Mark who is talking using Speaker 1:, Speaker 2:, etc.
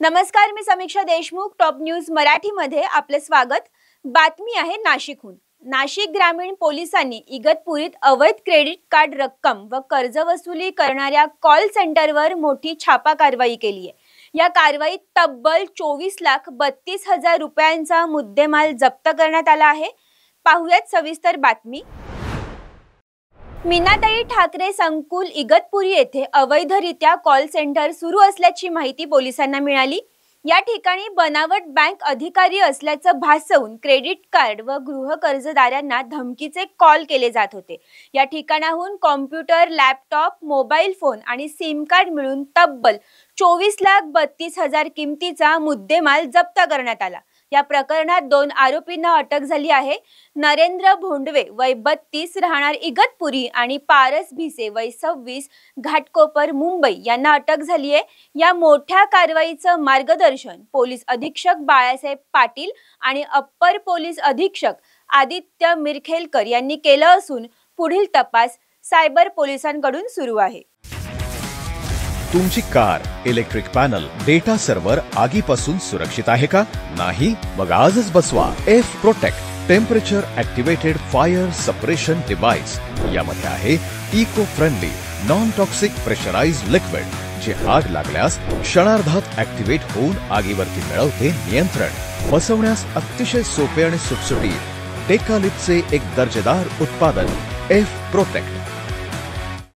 Speaker 1: नमस्कार, मी समीक्षा Deshmukh. Top news मराठीमध्ये आपले स्वागत. बातमी आहे नाशिकहून. नाशिक ग्रामीण पोलिसांनी इगतपुरीत अवैध क्रेडिट कार्ड रक्कम व कर्ज वसुली करणाऱ्या कॉल सेंटरवर मोठी छापा कारवाई केली आहे. या कारवाईत तब्बल 24,32,000 रुपयांचा मुद्देमाल जप्त करण्यात आला आहे. पाहुयात सविस्तर बातमी. मीनाताई ठाकरे संकुल इगतपुरी येथे अवैधरित्या कॉल सेंटर सुरू असल्याची माहिती पोलिसांना मिळाली. या ठिकाणी बनावट बँक अधिकारी असल्याचं भासवून क्रेडिट कार्ड व गृह कर्जदारांना धमकीचे कॉल केले जात होते. या ठिकाणाहून कॉम्प्युटर, लॅपटॉप, मोबाईल फोन आणि सिम कार्ड मिळून तब्बल 24,32,000 किमतीचा मुद्देमाल जप्त करण्यात आला. या प्रकरणात 2 आरोपींना अटक झाली आहे. नरेंद्र भोंडवे वय 32 राहणार इगतपुरी आणि पारस भिसे वय 26 घाटकोपर मुंबई यांना अटक झाली आहे. या मोठ्या कारवाईचं मार्गदर्शन पोलीस अधीक्षक बाळासाहेब पाटील आणि अप्पर पोलीस अधीक्षक आदित्य मिरखेलकर यांनी केलं असून पुढील तपास सायबर पोलिसांकडून सुरू आहे.
Speaker 2: तुमची car, electric panel, data server आगीपासून सुरक्षित आहे का? नाही? मग आजच बसवा F protect temperature activated fire suppression device. यामध्ये आहे eco friendly non toxic pressurised liquid, जे आग लागल्यास क्षणार्धात ऍक्टिव्हेट होऊन आगीवरती मिळवते नियंत्रण. बसवण्यास अतिशय सोपे आणि सुटसुटीत टेकालिपचे एक दर्जेदार उत्पादन एफ प्रोटेक्ट.